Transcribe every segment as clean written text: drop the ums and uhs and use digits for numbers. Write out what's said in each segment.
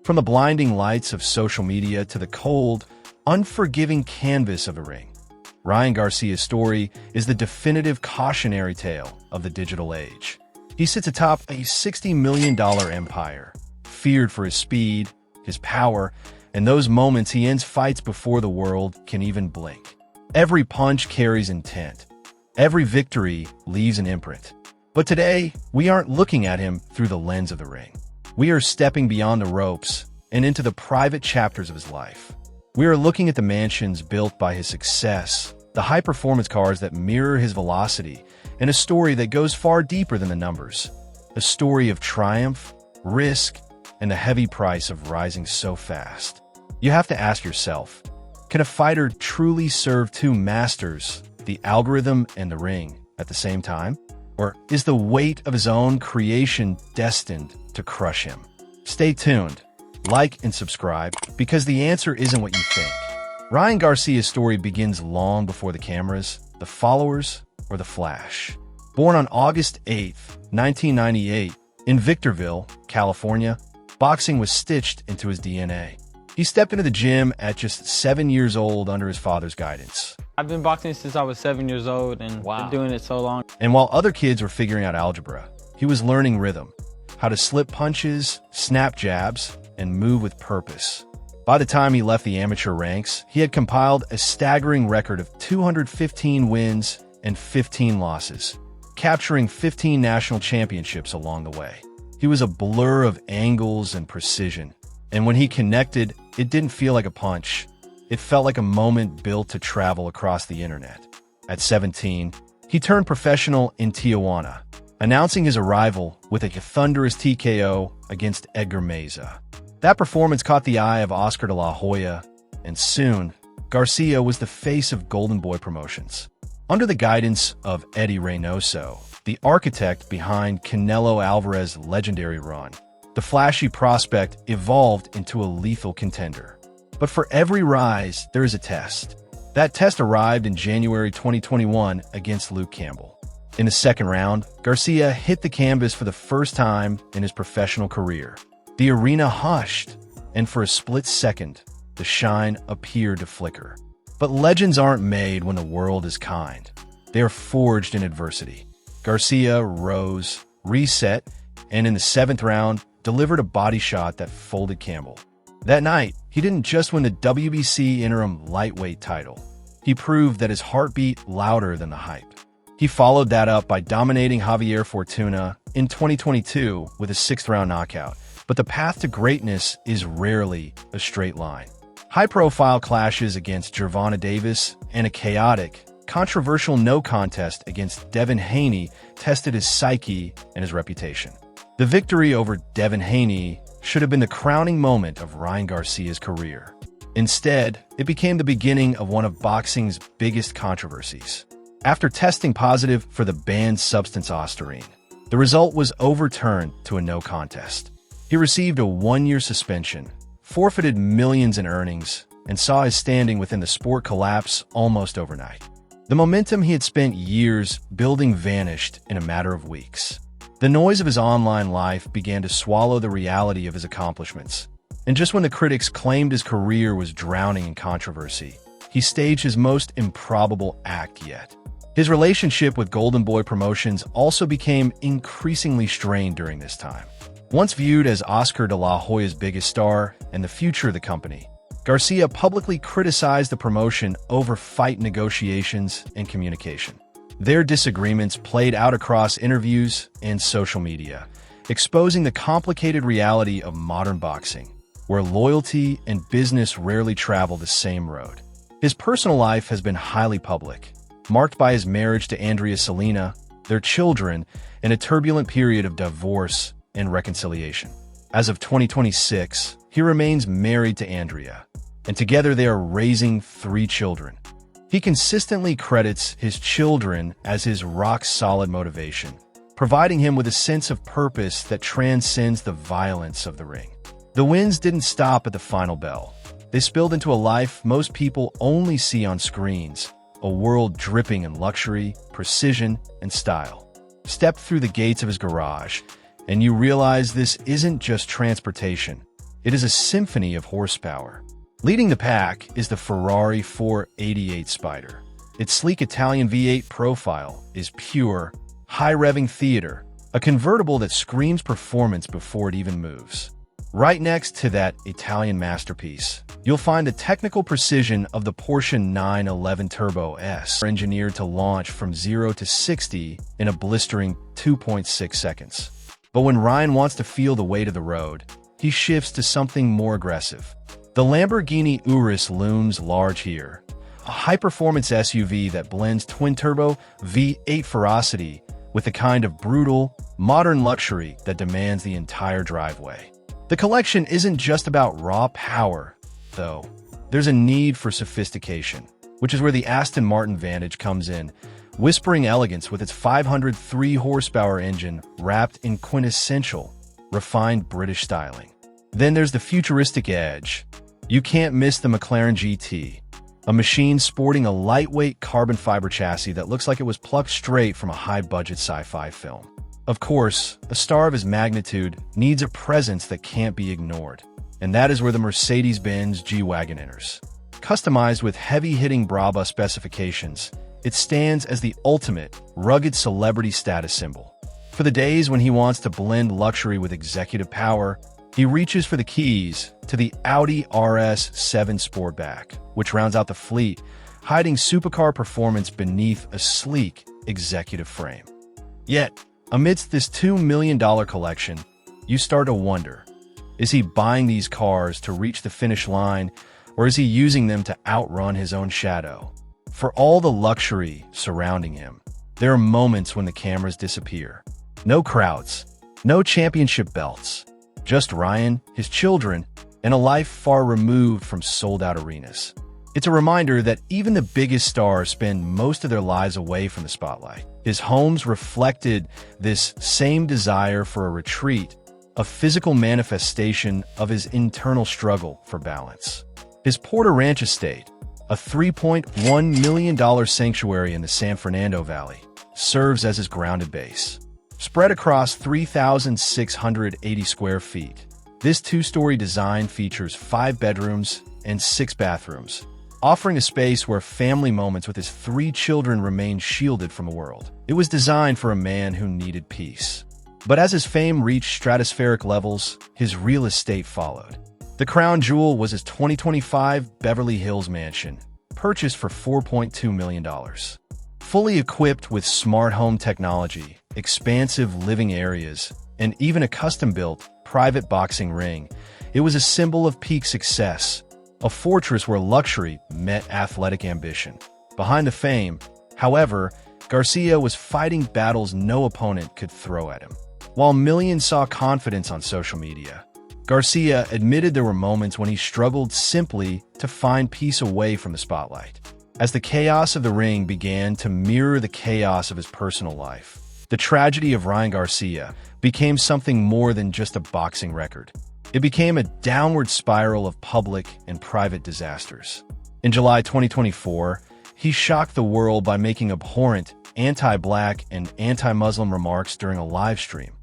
From the blinding lights of social media to the cold, unforgiving canvas of the ring, Ryan Garcia's story is the definitive cautionary tale of the digital age. He sits atop a $60 million empire, feared for his speed, his power, and those moments he ends fights before the world can even blink. Every punch carries intent. Every victory leaves an imprint. But today, we aren't looking at him through the lens of the ring. We are stepping beyond the ropes and into the private chapters of his life. We are looking at the mansions built by his success, the high-performance cars that mirror his velocity, and a story that goes far deeper than the numbers. A story of triumph, risk, and the heavy price of rising so fast. You have to ask yourself, can a fighter truly serve two masters, the algorithm and the ring, at the same time? Or is the weight of his own creation destined to crush him? Stay tuned, like and subscribe, because the answer isn't what you think. Ryan Garcia's story begins long before the cameras, the followers, or the flash. Born on August 8, 1998, in Victorville, California, boxing was stitched into his DNA. He stepped into the gym at just 7 years old under his father's guidance. I've been boxing since I was 7 years old and been doing it so long. And while other kids were figuring out algebra, he was learning rhythm, how to slip punches, snap jabs, and move with purpose. By the time he left the amateur ranks, he had compiled a staggering record of 215 wins and 15 losses, capturing 15 national championships along the way. He was a blur of angles and precision, and when he connected, it didn't feel like a punch. It felt like a moment built to travel across the internet. At 17, he turned professional in Tijuana, announcing his arrival with a thunderous TKO against Edgar Meza. That performance caught the eye of Oscar de la Hoya, and soon, Garcia was the face of Golden Boy Promotions. Under the guidance of Eddie Reynoso, the architect behind Canelo Alvarez's legendary run, the flashy prospect evolved into a lethal contender. But for every rise, there is a test. That test arrived in January 2021 against Luke Campbell. In the second round, Garcia hit the canvas for the first time in his professional career. The arena hushed, and for a split second, the shine appeared to flicker. But legends aren't made when the world is kind. They are forged in adversity. Garcia rose, reset, and in the seventh round, delivered a body shot that folded Campbell. That night, he didn't just win the WBC interim lightweight title. He proved that his heart beat louder than the hype. He followed that up by dominating Javier Fortuna in 2022 with a sixth-round knockout. But the path to greatness is rarely a straight line. High-profile clashes against Gervonta Davis and a chaotic, controversial no contest against Devin Haney tested his psyche and his reputation. The victory over Devin Haney should have been the crowning moment of Ryan Garcia's career. Instead, it became the beginning of one of boxing's biggest controversies. After testing positive for the banned substance ostarine, the result was overturned to a no contest. He received a 1-year suspension, forfeited millions in earnings, and saw his standing within the sport collapse almost overnight. The momentum he had spent years building vanished in a matter of weeks. The noise of his online life began to swallow the reality of his accomplishments. And just when the critics claimed his career was drowning in controversy, he staged his most improbable act yet. His relationship with Golden Boy Promotions also became increasingly strained during this time. Once viewed as Oscar de la Hoya's biggest star and the future of the company, Garcia publicly criticized the promotion over fight negotiations and communication. Their disagreements played out across interviews and social media, exposing the complicated reality of modern boxing, where loyalty and business rarely travel the same road. His personal life has been highly public, marked by his marriage to Andrea Salina, their children, and a turbulent period of divorce and reconciliation. As of 2026, he remains married to Andrea, and together they are raising 3 children. He consistently credits his children as his rock-solid motivation, providing him with a sense of purpose that transcends the violence of the ring. The wins didn't stop at the final bell. They spilled into a life most people only see on screens, a world dripping in luxury, precision, and style. Step through the gates of his garage, and you realize this isn't just transportation. It is a symphony of horsepower. Leading the pack is the Ferrari 488 Spider. Its sleek Italian V8 profile is pure, high-revving theater, a convertible that screams performance before it even moves. Right next to that Italian masterpiece, you'll find the technical precision of the Porsche 911 Turbo S, engineered to launch from 0 to 60 in a blistering 2.6 seconds. But when Ryan wants to feel the weight of the road, he shifts to something more aggressive. The Lamborghini Urus looms large here, a high-performance SUV that blends twin-turbo V8 ferocity with the kind of brutal, modern luxury that demands the entire driveway. The collection isn't just about raw power, though. There's a need for sophistication, which is where the Aston Martin Vantage comes in, whispering elegance with its 503 horsepower engine wrapped in quintessential, refined British styling. Then there's the futuristic edge. You can't miss the McLaren GT, a machine sporting a lightweight carbon fiber chassis that looks like it was plucked straight from a high-budget sci-fi film. Of course, a star of his magnitude needs a presence that can't be ignored, and that is where the Mercedes-Benz G-Wagon enters. Customized with heavy-hitting Brabus specifications, it stands as the ultimate, rugged celebrity status symbol. For the days when he wants to blend luxury with executive power, he reaches for the keys to the Audi RS7 Sportback, which rounds out the fleet, hiding supercar performance beneath a sleek, executive frame. Yet, amidst this $2 million collection, you start to wonder, is he buying these cars to reach the finish line, or is he using them to outrun his own shadow? For all the luxury surrounding him, there are moments when the cameras disappear. No crowds, no championship belts, just Ryan, his children, and a life far removed from sold-out arenas. It's a reminder that even the biggest stars spend most of their lives away from the spotlight. His homes reflected this same desire for a retreat, a physical manifestation of his internal struggle for balance. His Porter Ranch estate, a $3.1 million sanctuary in the San Fernando Valley, serves as his grounded base. Spread across 3,680 square feet, this two-story design features 5 bedrooms and 6 bathrooms, offering a space where family moments with his 3 children remain shielded from the world. It was designed for a man who needed peace. But as his fame reached stratospheric levels, his real estate followed. The crown jewel was his 2025 Beverly Hills mansion, purchased for $4.2 million. Fully equipped with smart home technology, expansive living areas, and even a custom-built, private boxing ring, it was a symbol of peak success, a fortress where luxury met athletic ambition. Behind the fame, however, Garcia was fighting battles no opponent could throw at him. While millions saw confidence on social media, Garcia admitted there were moments when he struggled simply to find peace away from the spotlight. As the chaos of the ring began to mirror the chaos of his personal life, the tragedy of Ryan Garcia became something more than just a boxing record. It became a downward spiral of public and private disasters. In July 2024, he shocked the world by making abhorrent, anti-black and anti-Muslim remarks during a live stream,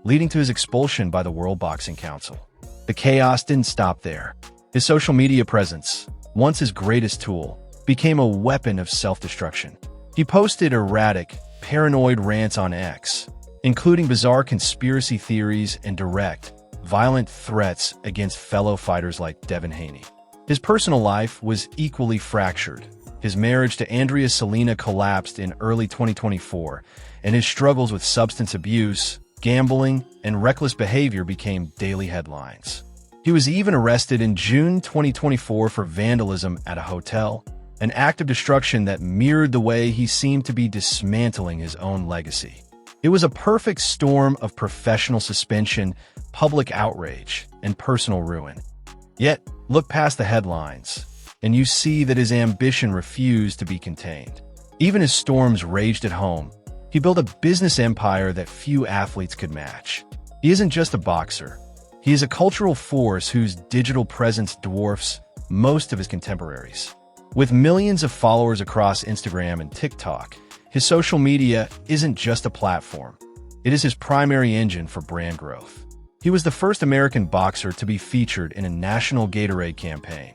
leading to his expulsion by the World Boxing Council. The chaos didn't stop there. His social media presence, once his greatest tool, became a weapon of self-destruction. He posted erratic, paranoid rants on X, including bizarre conspiracy theories and direct, violent threats against fellow fighters like Devin Haney. His personal life was equally fractured. His marriage to Andrea Selena collapsed in early 2024, and his struggles with substance abuse, gambling, and reckless behavior became daily headlines. He was even arrested in June 2024 for vandalism at a hotel, an act of destruction that mirrored the way he seemed to be dismantling his own legacy. It was a perfect storm of professional suspension, public outrage, and personal ruin. Yet, look past the headlines, and you see that his ambition refused to be contained. Even as storms raged at home, he built a business empire that few athletes could match. He isn't just a boxer. He is a cultural force whose digital presence dwarfs most of his contemporaries. With millions of followers across Instagram and TikTok, his social media isn't just a platform. It is his primary engine for brand growth. He was the first American boxer to be featured in a national Gatorade campaign,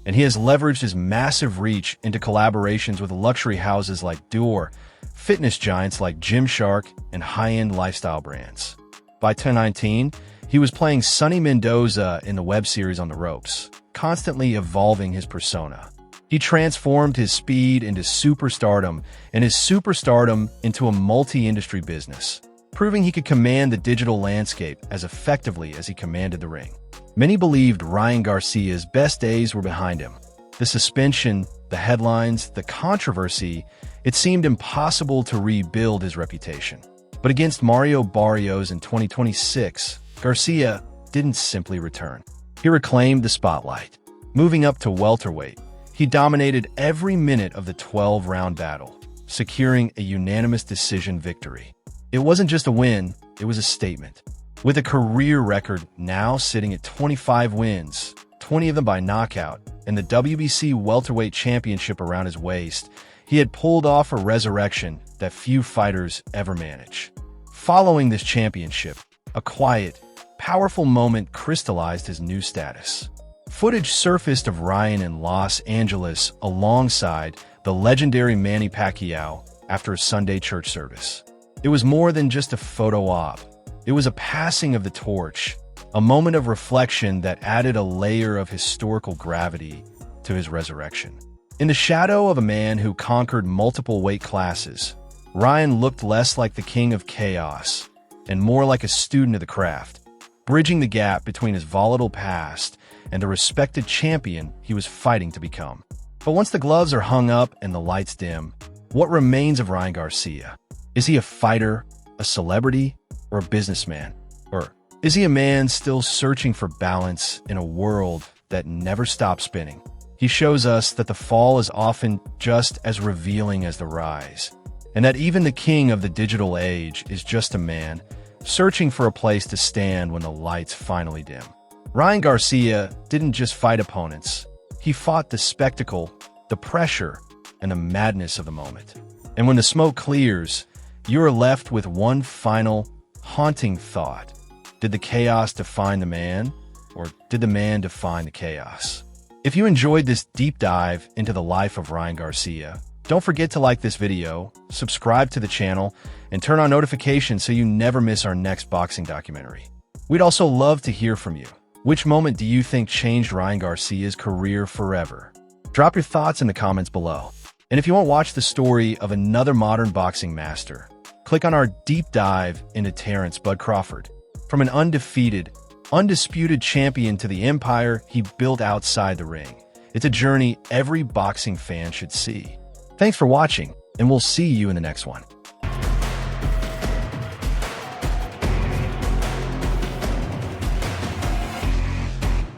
and he has leveraged his massive reach into collaborations with luxury houses like Dior, fitness giants like Gymshark, and high-end lifestyle brands. By 2019, he was playing Sonny Mendoza in the web series On the Ropes, constantly evolving his persona. He transformed his speed into superstardom and his superstardom into a multi-industry business, proving he could command the digital landscape as effectively as he commanded the ring. Many believed Ryan Garcia's best days were behind him. The suspension, the headlines, the controversy, it seemed impossible to rebuild his reputation. But against Mario Barrios in 2026, Garcia didn't simply return. He reclaimed the spotlight. Moving up to welterweight, he dominated every minute of the 12-round battle, securing a unanimous decision victory. It wasn't just a win, it was a statement. With a career record now sitting at 25 wins, 20 of them by knockout, and the WBC welterweight championship around his waist, he had pulled off a resurrection that few fighters ever manage. Following this championship, a quiet, powerful moment crystallized his new status. Footage surfaced of Ryan in Los Angeles alongside the legendary Manny Pacquiao after a Sunday church service. It was more than just a photo op. It was a passing of the torch, a moment of reflection that added a layer of historical gravity to his resurrection. In the shadow of a man who conquered multiple weight classes, Ryan looked less like the king of chaos and more like a student of the craft, bridging the gap between his volatile past and the respected champion he was fighting to become. But once the gloves are hung up and the lights dim, what remains of Ryan Garcia? Is he a fighter, a celebrity, or a businessman? Or is he a man still searching for balance in a world that never stops spinning? He shows us that the fall is often just as revealing as the rise, and that even the king of the digital age is just a man searching for a place to stand when the lights finally dim. Ryan Garcia didn't just fight opponents. He fought the spectacle, the pressure, and the madness of the moment. And when the smoke clears, you are left with one final, haunting thought. Did the chaos define the man, or did the man define the chaos? If you enjoyed this deep dive into the life of Ryan Garcia, don't forget to like this video, subscribe to the channel, and turn on notifications so you never miss our next boxing documentary. We'd also love to hear from you. Which moment do you think changed Ryan Garcia's career forever? Drop your thoughts in the comments below. And if you want to watch the story of another modern boxing master, click on our deep dive into Terence "Bud" Crawford. From an undisputed champion to the empire he built outside the ring. It's a journey every boxing fan should see. Thanks for watching, and we'll see you in the next one.